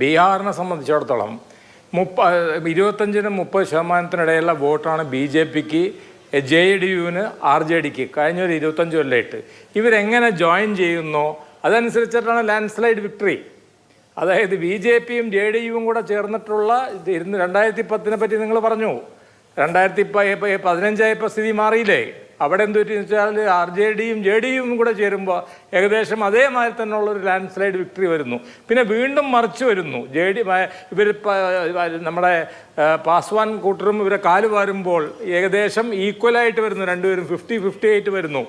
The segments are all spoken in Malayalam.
ബീഹാറിനെ സംബന്ധിച്ചിടത്തോളം 25-30% വോട്ടാണ് ബി ജെ പിക്ക്, ജെ ഡി യുവിന്, ആർ ജെ ഡിക്ക് കഴിഞ്ഞൊരു 25 കൊല്ലമായിട്ട്. ഇവരെങ്ങനെ ജോയിൻ ചെയ്യുന്നോ അതനുസരിച്ചിട്ടാണ് ലാൻഡ് സ്ലൈഡ് വിക്ടറി. അതായത് ബി ജെ പിയും ജെ ഡി യുവും കൂടെ ചേർന്നിട്ടുള്ള 2010 പറ്റി നിങ്ങൾ പറഞ്ഞു. 2015 സ്ഥിതി മാറിയില്ലേ? അവിടെ എന്ത് പറ്റി വെച്ചാൽ ആർ ജെ ഡിയും ജെ ഡി യുവും കൂടെ ചേരുമ്പോൾ ഏകദേശം അതേമാതിരി തന്നെയുള്ളൊരു ലാൻഡ് സ്ലൈഡ് വിക്ടറി വരുന്നു. പിന്നെ വീണ്ടും മറിച്ച് വരുന്നു. ഇവർ നമ്മുടെ പാസ്വാൻ കൂട്ടരും ഇവരെ കാല് വാരുമ്പോൾ ഏകദേശം ഈക്വലായിട്ട് വരുന്നു, രണ്ടുപേരും 50-50 ആയിട്ട് വരുന്നു.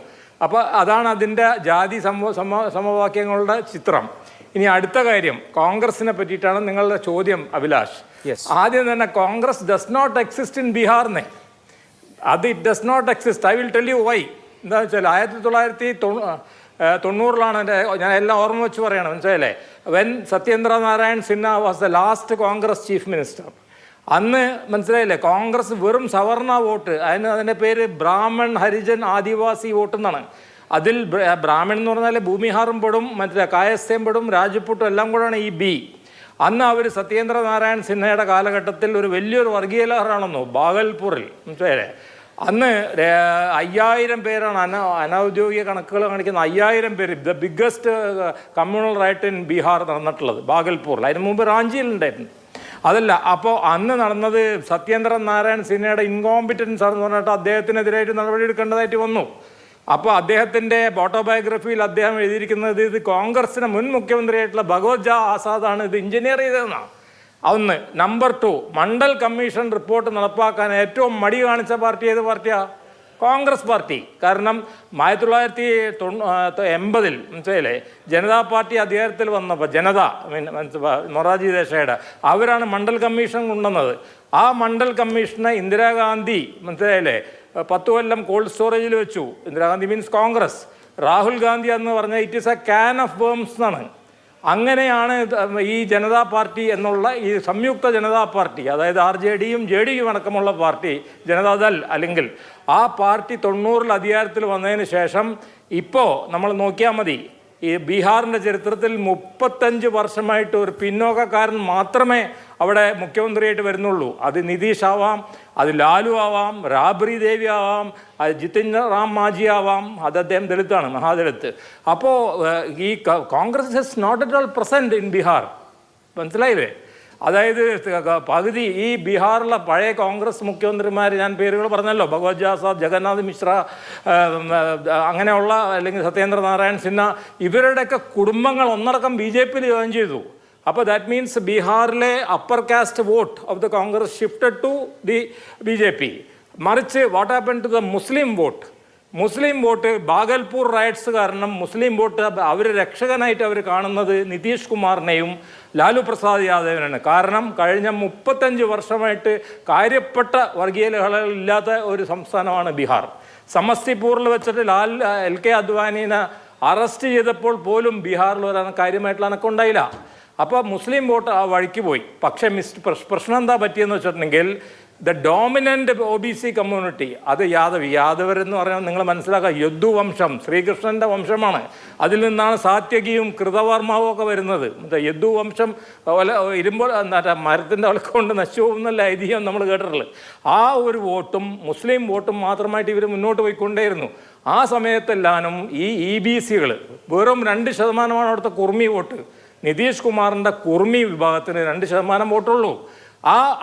അപ്പോൾ അതാണ് അതിൻ്റെ ജാതി സമവാക്യങ്ങളുടെ ചിത്രം. ഇനി അടുത്ത കാര്യം കോൺഗ്രസിനെ പറ്റിയിട്ടാണ് നിങ്ങളുടെ ചോദ്യം, അഭിലാഷ്. ആദ്യം തന്നെ Congress does not exist in ബീഹാറിനെ. It does not exist. I will tell you why. എന്താ വെച്ചാൽ 1990 ഞാൻ എല്ലാം ഓർമ്മ വെച്ച് പറയണം, മനസ്സിലല്ലേ? When Satyendra Narayan Sinha was the last Congress chief minister. അന്ന് മനസ്സിലായില്ലേ, കോൺഗ്രസ് വെറും സവർണ വോട്ട്, അതിൻ്റെ പേര് ബ്രാഹ്മൺ, ഹരിജൻ, ആദിവാസി വോട്ട് എന്നാണ്. അതിൽ ബ്രാഹ്മൺ എന്ന് പറഞ്ഞാൽ ഭൂമിഹാറും പെടും, മറ്റേ കായസ്ഥയും പെടും, രാജ്പുട്ടും എല്ലാം കൂടെയാണ് ഈ ബി. അന്ന് അവർ സത്യേന്ദ്ര നാരായൺ സിൻഹയുടെ കാലഘട്ടത്തിൽ ഒരു വലിയൊരു വർഗീയ ലഹറാണെന്നോ ബാഗൽപൂറിൽ, മനസ്സിലായില്ലേ? അന്ന് 5000 പേരാണ് അനൗദ്യോഗിക കണക്കുകൾ കാണിക്കുന്ന 5000 പേര് the biggest communal riot in Bihar നടന്നിട്ടുള്ളത് ബാഗൽപൂറിൽ. അതിന് മുമ്പ് റാഞ്ചിയിലുണ്ടായിരുന്നു. അതല്ല, അപ്പോൾ അന്ന് നടന്നത് സത്യേന്ദ്ര നാരായൺ സിൻഹയുടെ ഇൻകോമ്പിറ്റൻസ് ആണെന്ന് പറഞ്ഞിട്ട് അദ്ദേഹത്തിനെതിരായിട്ട് നടപടിയെടുക്കേണ്ടതായിട്ട് വന്നു. അപ്പോൾ അദ്ദേഹത്തിൻ്റെ ഓട്ടോബയോഗ്രഫിയിൽ അദ്ദേഹം എഴുതിയിരിക്കുന്നത് ഇത് കോൺഗ്രസിൻ്റെ മുൻ മുഖ്യമന്ത്രിയായിട്ടുള്ള ഭഗവത് ജാ ആസാദാണ് ഇത് എഞ്ചിനീയർ ചെയ്തതെന്നാണ്. ഒന്ന്. നമ്പർ 2, മണ്ഡൽ കമ്മീഷൻ റിപ്പോർട്ട് നടപ്പാക്കാൻ ഏറ്റവും മടി കാണിച്ച പാർട്ടി ഏത് പാർട്ടിയാണ്? കോൺഗ്രസ് പാർട്ടി. കാരണം 1980 മനസ്സിലായില്ലേ, ജനതാ പാർട്ടി അധികാരത്തിൽ വന്നപ്പോൾ മൊറാർജി ദേശായിയുടെ അവരാണ് മണ്ഡൽ കമ്മീഷൻ കൊണ്ടുവന്നത്. ആ മണ്ഡൽ കമ്മീഷനെ ഇന്ദിരാഗാന്ധി മനസ്സിലായില്ലേ 10 കൊല്ലം കോൾഡ് സ്റ്റോറേജിൽ വെച്ചു. ഇന്ദിരാഗാന്ധി മീൻസ് കോൺഗ്രസ്. രാഹുൽ ഗാന്ധി എന്ന് പറഞ്ഞാൽ it is A can of worms എന്നാണ്. അങ്ങനെയാണ് ഈ ജനതാ പാർട്ടി എന്നുള്ള ഈ സംയുക്ത ജനതാ പാർട്ടി, അതായത് ആർ ജെ ഡിയും ജെ ഡി യും അടക്കമുള്ള പാർട്ടി, ജനതാദൾ അല്ലെങ്കിൽ ആ പാർട്ടി 90 അധികാരത്തിൽ വന്നതിന് ശേഷം ഇപ്പോൾ നമ്മൾ നോക്കിയാൽ മതി, ഈ ബീഹാറിൻ്റെ ചരിത്രത്തിൽ 35 വർഷമായിട്ട് ഒരു പിന്നോക്കക്കാരൻ മാത്രമേ അവിടെ മുഖ്യമന്ത്രിയായിട്ട് വരുന്നുള്ളൂ. അത് നിതീഷ് ആവാം, അത് ലാലു ആവാം, രാബ്രി ദേവി ആവാം, അത് ജിതിൻ റാം മാഞ്ചി ആവാം, അത് അദ്ദേഹം ദളിതാണ്, മഹാദളിത്ത്. അപ്പോൾ ഈ Congress is not at all present in Bihar, മനസ്സിലായില്ലേ? അതായത് പകുതി ഈ ബീഹാറിലെ പഴയ കോൺഗ്രസ് മുഖ്യമന്ത്രിമാർ, ഞാൻ പേരുകൾ പറഞ്ഞല്ലോ, ഭഗവത് ജാ ആസാദ്, ജഗന്നാഥ് മിശ്ര, അങ്ങനെയുള്ള അല്ലെങ്കിൽ സത്യേന്ദ്ര നാരായൺ സിൻഹ, ഇവരുടെയൊക്കെ കുടുംബങ്ങൾ ഒന്നടക്കം ബി ജെ പിയിൽ ജോയിൻ ചെയ്തു. അപ്പോൾ ദാറ്റ് മീൻസ് ബീഹാറിലെ upper caste vote of the Congress shifted to the B J P. മറിച്ച് what happen to the Muslim vote? Muslim vote Bhagalpur riots കാരണം മുസ്ലിം വോട്ട് അവർ രക്ഷകനായിട്ട് അവർ കാണുന്നത് നിതീഷ് കുമാറിനെയും ലാലു പ്രസാദ് യാദവിനാണ്. കാരണം കഴിഞ്ഞ 35 വർഷമായിട്ട് കാര്യപ്പെട്ട വർഗീയ ലഹളകളില്ലാത്ത ഒരു സംസ്ഥാനമാണ് ബീഹാർ. സമസ്തിപൂറിൽ വെച്ചിട്ട് LK അദ്വാനിനെ അറസ്റ്റ് ചെയ്തപ്പോൾ പോലും ബീഹാറിൽ വരാൻ കാര്യമായിട്ടുള്ള അനക്കുണ്ടായില്ല. അപ്പോൾ മുസ്ലിം വോട്ട് ആ വഴിക്ക് പോയി. പക്ഷേ പ്രശ്നം എന്താ പറ്റിയെന്ന് വെച്ചിട്ടുണ്ടെങ്കിൽ ദ ഡോമിനൻ്റ് OBC കമ്മ്യൂണിറ്റി അത് യാദവരെന്ന് പറഞ്ഞാൽ നിങ്ങൾ മനസ്സിലാക്കുക, യദു വംശം ശ്രീകൃഷ്ണൻ്റെ വംശമാണ്. അതിൽ നിന്നാണ് സാത്യകിയും കൃതവർമാവും ഒക്കെ വരുന്നത്. യദു വംശം ഇരുമ്പോൾ മരത്തിൻ്റെ ഒലക്ക കൊണ്ട് നശിച്ചു പോകുന്നല്ല ഐതിഹ്യം നമ്മൾ കേട്ടിട്ടുള്ളത്. ആ ഒരു വോട്ടും മുസ്ലിം വോട്ടും മാത്രമായിട്ട് ഇവർ മുന്നോട്ട് പോയിക്കൊണ്ടേയിരുന്നു. ആ സമയത്തെല്ലാനും ഈ EBCകൾ വെറും 2% അവിടുത്തെ കുർമി വോട്ട്. നിതീഷ് കുമാറിൻ്റെ കുർമി വിഭാഗത്തിന് 2% വോട്ടുള്ളൂ.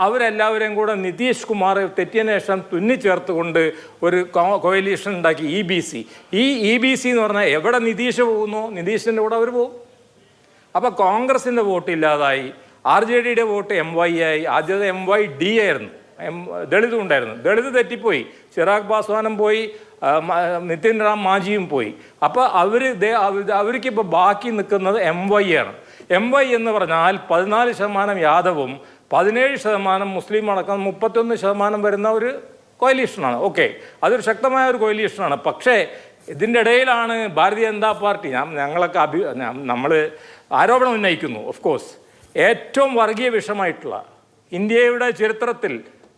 അവരെല്ലാവരെയും കൂടെ നിതീഷ് കുമാർ തെറ്റിയതിനു ശേഷം തുന്നിച്ചേർത്തുകൊണ്ട് ഒരു കോയലീഷൻ ഉണ്ടാക്കി EBC. ഈ EBC എന്ന് പറഞ്ഞാൽ എവിടെ നിതീഷ് പോകുന്നു, നിതീഷിൻ്റെ കൂടെ അവർ പോകും. അപ്പോൾ കോൺഗ്രസിൻ്റെ വോട്ട് ഇല്ലാതായി, RJDയുടെ വോട്ട് MY ആയി. ആദ്യത്തെ MYD ആയിരുന്നു, ദളിതും ഉണ്ടായിരുന്നു. ദളിത് തെറ്റിപ്പോയി, ചിറാഗ് പാസ്വാനും പോയി, നിതിൻ റാം മാഞ്ചിയും പോയി. അപ്പോൾ അവർക്കിപ്പോൾ ബാക്കി നിൽക്കുന്നത് MY ആണ്. MY എന്ന് പറഞ്ഞാൽ 14% യാദവും 17% മുസ്ലിം അടക്കം 31% വരുന്ന ഒരു കോയലീഷനാണ്. ഓക്കെ, അതൊരു ശക്തമായ ഒരു കോയലീഷനാണ്. പക്ഷേ ഇതിൻ്റെ ഇടയിലാണ് ഭാരതീയ ജനതാ പാർട്ടി, ഞങ്ങളൊക്കെ നമ്മൾ ആരോപണം ഉന്നയിക്കുന്നു. ഓഫ് കോഴ്സ് ഏറ്റവും വർഗീയ വിഷമായിട്ടുള്ള ഇന്ത്യയുടെ ചരിത്രത്തിൽ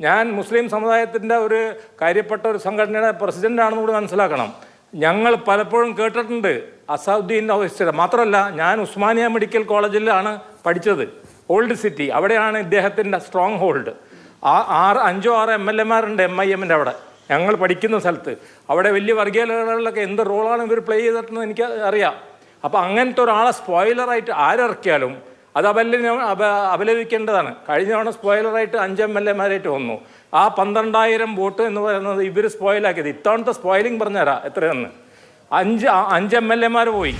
ഞാൻ മുസ്ലിം സമുദായത്തിൻ്റെ ഒരു കാര്യപ്പെട്ട ഒരു സംഘടനയുടെ പ്രസിഡൻ്റാണെന്ന് കൂടി മനസ്സിലാക്കണം. ഞങ്ങൾ പലപ്പോഴും കേട്ടിട്ടുണ്ട് അസൗദ്ദീൻ ഓവൈസിയുടെ. മാത്രമല്ല, ഞാൻ ഉസ്മാനിയ മെഡിക്കൽ കോളേജിലാണ് പഠിച്ചത്. ഓൾഡ് സിറ്റി, അവിടെയാണ് ഇദ്ദേഹത്തിൻ്റെ സ്ട്രോങ് ഹോൾഡ്. ആ 5-6 MLA-മാരുണ്ട് MIM-ൻ്റെ അവിടെ, ഞങ്ങൾ പഠിക്കുന്ന സ്ഥലത്ത്. അവിടെ വലിയ വർഗീയതകളിലൊക്കെ എന്ത് റോളാണ് ഇവർ പ്ലേ ചെയ്തിട്ടെന്ന് എനിക്ക് അറിയാം. അപ്പോൾ അങ്ങനത്തെ ഒരാളെ സ്പോയിലറായിട്ട് ആരിറക്കിയാലും അത് അപലപിക്കേണ്ടതാണ്. കഴിഞ്ഞ തവണ സ്പോയിലറായിട്ട് 5 MLA-മാരായിട്ട് വന്നു. ആ 12,000 വോട്ട് എന്ന് പറയുന്നത് ഇവർ സ്പോയിലാക്കിയത്. ഇത്തവണത്തെ സ്പോയിലിംഗ് പറഞ്ഞുതരാം എത്രയെന്ന്. 5 MLA-മാർ പോയി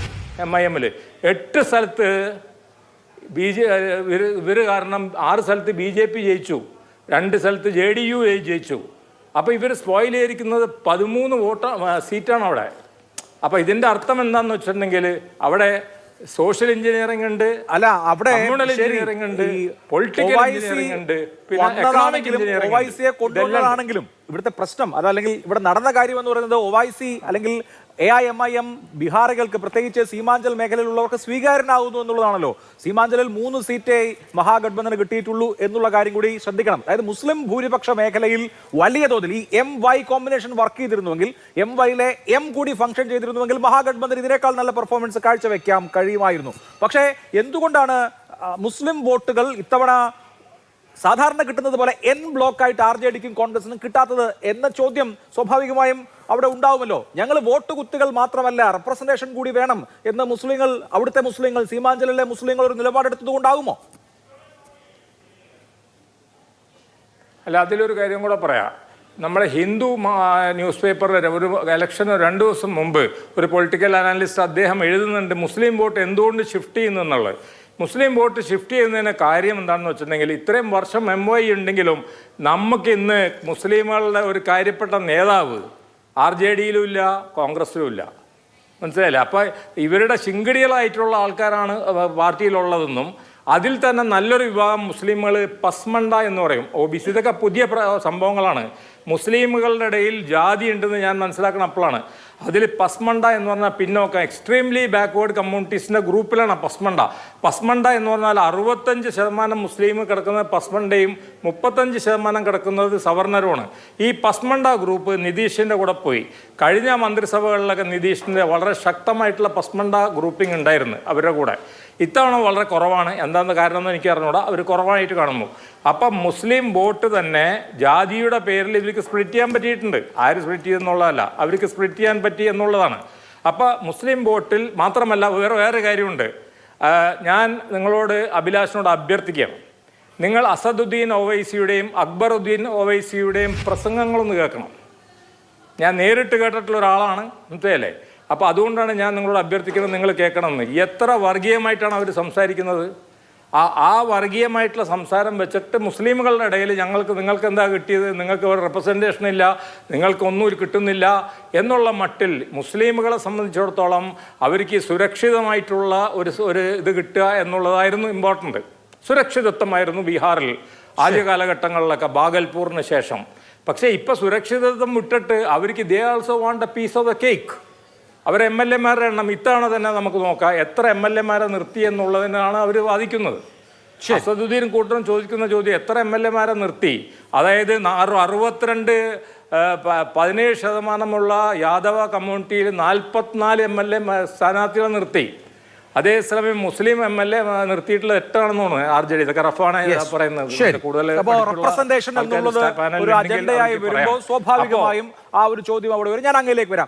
MIM-ൽ. 8 സ്ഥലത്ത് ഇവർ കാരണം 6 സ്ഥലത്ത് BJP ജയിച്ചു, 2 സ്ഥലത്ത് JDU ജയിച്ചു. അപ്പോൾ ഇവർ സ്പോയിൽ ചെയ്തിരിക്കുന്നത് 13 സീറ്റാണ് അവിടെ. അപ്പോൾ ഇതിൻ്റെ അർത്ഥം എന്താണെന്ന് വെച്ചിട്ടുണ്ടെങ്കിൽ അവിടെ സോഷ്യൽ എഞ്ചിനീയറിംഗ് ഉണ്ട്, അല്ല അവിടെ കമ്മ്യൂണൽ എഞ്ചിനീയറിംഗ് ഉണ്ട്, പൊളിറ്റിക്കൽ എഞ്ചിനീയറിംഗ് ഉണ്ട്, പിന്നെ എക്കണോമിക് എഞ്ചിനീയറിംഗ്. ഒവൈസിയെ കൊണ്ടുവന്നതാണെങ്കിലും ഇവിടുത്തെ പ്രശ്നം അതല്ലെങ്കിൽ ഇവിടെ നടന്ന കാര്യം എന്ന് പറയുന്നത് ഒവൈസി അല്ലെങ്കിൽ AIMIM ബീഹാറികൾക്ക് പ്രത്യേകിച്ച് സീമാഞ്ചൽ മേഖലയിലുള്ളവർക്ക് സ്വീകാര്യനാകുന്നു എന്നുള്ളതാണല്ലോ. സീമാഞ്ചലിൽ 3 സീറ്റേ മഹാഗഠബന്ധന് കിട്ടിയിട്ടുള്ളൂ എന്നുള്ള കാര്യം കൂടി ശ്രദ്ധിക്കണം. അതായത് മുസ്ലിം ഭൂരിപക്ഷ മേഖലയിൽ വലിയ തോതിൽ ഈ MY കോമ്പിനേഷൻ വർക്ക് ചെയ്തിരുന്നുവെങ്കിൽ, MY-ലെ M കൂടി ഫംഗ്ഷൻ ചെയ്തിരുന്നുവെങ്കിൽ മഹാഗഠബന്ധൻ ഇതിനേക്കാൾ നല്ല പെർഫോമൻസ് കാഴ്ചവെക്കാൻ കഴിയുമായിരുന്നു. പക്ഷേ എന്തുകൊണ്ടാണ് മുസ്ലിം വോട്ടുകൾ ഇത്തവണ സാധാരണ കിട്ടുന്നത് പോലെ N ബ്ലോക്കായിട്ട് RJDക്കും കോൺഗ്രസിനും കിട്ടാത്തത് എന്ന ചോദ്യം സ്വാഭാവികമായും അവിടെ ഉണ്ടാവുമല്ലോ. ഞങ്ങൾ വോട്ട് കുത്തുകൾ മാത്രമല്ല റെപ്രസെന്റേഷൻ കൂടി വേണം എന്ന് മുസ്ലിങ്ങൾ, അവിടുത്തെ മുസ്ലിങ്ങൾ, സീമാഞ്ചലിലെ മുസ്ലിങ്ങൾ ഒരു നിലപാടെടുത്തത് കൊണ്ടാകുമോ? അല്ല, അതിലൊരു കാര്യം കൂടെ പറയാം. നമ്മുടെ ഹിന്ദു ന്യൂസ് പേപ്പറിൽ ഒരു ഇലക്ഷന് 2 ദിവസം മുമ്പ് ഒരു പൊളിറ്റിക്കൽ അനാലിസ്റ്റ് അദ്ദേഹം എഴുതുന്നുണ്ട് മുസ്ലിം വോട്ട് എന്തുകൊണ്ട് ഷിഫ്റ്റ് ചെയ്യുന്നു എന്നുള്ളത്. മുസ്ലിം വോട്ട് ഷിഫ്റ്റ് ചെയ്യുന്നതിന് കാര്യം എന്താണെന്ന് വെച്ചിട്ടുണ്ടെങ്കിൽ ഇത്രയും വർഷം MY ഉണ്ടെങ്കിലും നമുക്ക് ഇന്ന് മുസ്ലിമുകളുടെ ഒരു കാര്യപ്പെട്ട നേതാവ് RJDയിലും ഇല്ല, കോൺഗ്രസ്സിലും ഇല്ല. മനസ്സിലായില്ലേ? അപ്പോൾ ഇവരുടെ ശിങ്കിടികളായിട്ടുള്ള ആൾക്കാരാണ് പാർട്ടിയിലുള്ളതെന്നും അതിൽ തന്നെ നല്ലൊരു വിഭാഗം മുസ്ലിമുകൾ പസ്മണ്ട എന്ന് പറയും, OBC, ഇതൊക്കെ പുതിയ സംഭവങ്ങളാണ്. മുസ്ലിമുകളുടെ ഇടയിൽ ജാതി ഉണ്ടെന്ന് ഞാൻ മനസ്സിലാക്കണം അപ്പോഴാണ്. അതിൽ പസ്മണ്ട എന്ന് പറഞ്ഞാൽ പിന്നോക്കം എക്സ്ട്രീംലി ബാക്ക്വേർഡ് കമ്മ്യൂണിറ്റീസിൻ്റെ ഗ്രൂപ്പിലാണ് പസ്മണ്ട. പസ്മണ്ട എന്ന് പറഞ്ഞാൽ 65% മുസ്ലിം കിടക്കുന്നത് പസ്മണ്ടയും 35% കിടക്കുന്നത് സവർണരുമാണ്. ഈ പസ്മണ്ട ഗ്രൂപ്പ് നിതീഷിൻ്റെ കൂടെ പോയി. കഴിഞ്ഞ മന്ത്രിസഭകളിലൊക്കെ നിതീഷിൻ്റെ വളരെ ശക്തമായിട്ടുള്ള പസ്മണ്ട ഗ്രൂപ്പിംഗ് ഉണ്ടായിരുന്നു അവരുടെ കൂടെ. ഇത്തവണ വളരെ കുറവാണ്. എന്താണെന്ന് കാരണം എന്ന് എനിക്ക് അറിഞ്ഞൂടാ, അവർ കുറവായിട്ട് കാണുന്നു. അപ്പം മുസ്ലിം വോട്ട് തന്നെ ജാതിയുടെ പേരിൽ ഇവർക്ക് സ്പ്ലിറ്റ് ചെയ്യാൻ പറ്റിയിട്ടുണ്ട്. ആര് സ്പ്ലിറ്റ് ചെയ്തെന്നുള്ളതല്ല, അവർക്ക് സ്പ്ലിറ്റ് ചെയ്യാൻ പറ്റി എന്നുള്ളതാണ്. അപ്പോൾ മുസ്ലിം വോട്ടിൽ മാത്രമല്ല വേറെ കാര്യമുണ്ട്. ഞാൻ നിങ്ങളോട് അഭിലാഷിനോട് അഭ്യർത്ഥിക്കാം, നിങ്ങൾ അസദുദ്ദീൻ ഒവൈസിയുടെയും അക്ബറുദ്ദീൻ ഒവൈസിയുടെയും പ്രസംഗങ്ങളൊന്ന് കേൾക്കണം. ഞാൻ നേരിട്ട് കേട്ടിട്ടുള്ള ഒരാളാണ്, മനസ്സിലല്ലേ? അപ്പോൾ അതുകൊണ്ടാണ് ഞാൻ നിങ്ങളോട് അഭ്യർത്ഥിക്കുന്നത്, നിങ്ങൾ കേൾക്കണമെന്ന്. എത്ര വർഗീയമായിട്ടാണ് അവർ സംസാരിക്കുന്നത്. ആ വർഗീയമായിട്ടുള്ള സംസാരം വെച്ചിട്ട് മുസ്ലിമുകളുടെ ഇടയിൽ നിങ്ങൾക്ക് എന്താ കിട്ടിയത്, നിങ്ങൾക്ക് ഒരു റെപ്രസെൻറ്റേഷൻ ഇല്ല, നിങ്ങൾക്കൊന്നും കിട്ടുന്നില്ല എന്നുള്ള മട്ടിൽ മുസ്ലിമുകളെ സംബന്ധിച്ചിടത്തോളം അവർക്ക് സുരക്ഷിതമായിട്ടുള്ള ഒരു ഇത് കിട്ടുക എന്നുള്ളതായിരുന്നു ഇമ്പോർട്ടൻ്റ്. സുരക്ഷിതത്വമായിരുന്നു ബീഹാറിൽ ആദ്യ കാലഘട്ടങ്ങളിലൊക്കെ ഭാഗൽപൂറിന് ശേഷം. പക്ഷേ ഇപ്പോൾ സുരക്ഷിതത്വം വിട്ടിട്ട് അവർക്ക് they also want a piece of the cake. അവർ MLA-മാരുടെ എണ്ണം ഇത്തവണ തന്നെ നമുക്ക് നോക്കാം എത്ര MLA-മാരെ നിർത്തി എന്നുള്ളതിനാണ് അവർ വാദിക്കുന്നത്. അസദുദ്ദീൻ കൂട്ടരും ചോദിക്കുന്ന ചോദ്യം എത്ര MLA-മാരെ നിർത്തി. അതായത് 17% യാദവ കമ്മ്യൂണിറ്റിയിൽ 44 MLA സ്ഥാനാർത്ഥികളെ നിർത്തി. അതേസമയം മുസ്ലിം MLA നിർത്തിയിട്ടുള്ള 8 ആണെന്ന് തോന്നുന്നു RJD. ഇതൊക്കെ റഫാണ് പറയുന്നത്. കൂടുതൽ റെപ്രസെന്റേഷൻ എന്നുള്ളത് ഒരു അജണ്ടയായി വരുമ്പോൾ സ്വാഭാവികമായും ആ ഒരു ചോദ്യം അവിടെ വരും. ഞാൻ അങ്ങയിലേക്ക് വരാം.